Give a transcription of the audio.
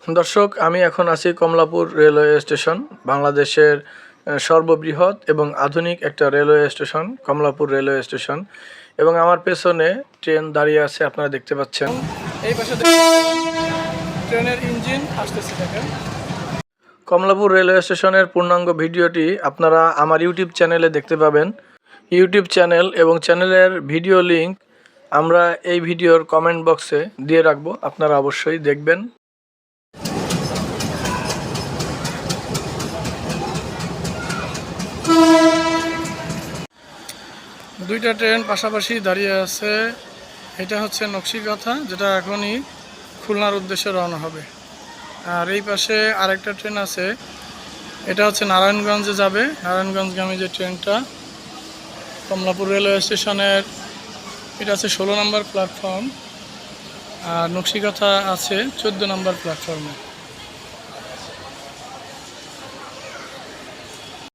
দর্শক, আমি এখন আছি কমলাপুর রেলওয়ে স্টেশন, বাংলাদেশের সর্ববৃহৎ এবং আধুনিক একটা railway station Kamalapur railway station. এবং আমার পেছনে ট্রেন দাঁড়িয়ে আছে, আপনারা দেখতে পাচ্ছেন। এই পাশে ট্রেনের ইঞ্জিন আসতেছে দেখেন। কমলাপুর রেলওয়ে স্টেশনের পূর্ণাঙ্গ ভিডিওটি আপনারা আমার ইউটিউব চ্যানেলে দেখতে পাবেন। ইউটিউব চ্যানেল এবং চ্যানেলের ভিডিও লিংক আমরা এই ভিডিওর কমেন্ট বক্সে দিয়ে রাখবো, আপনারা অবশ্যই দেখবেন। দুইটা ট্রেন পাশাপাশি দাঁড়িয়ে আছে। এটা হচ্ছে নকশিকাথা, যেটা এখনই খুলনার উদ্দেশ্যে রওনা হবে। আর এই পাশে আরেকটা ট্রেন আছে, এটা হচ্ছে নারায়ণগঞ্জে যাবে। নারায়ণগঞ্জগামী যে ট্রেনটা কমলাপুর রেলওয়ে স্টেশনের, এটা আছে 16 নম্বর প্ল্যাটফর্ম, আর নকশিকাথা আছে 14 নম্বর প্ল্যাটফর্মে।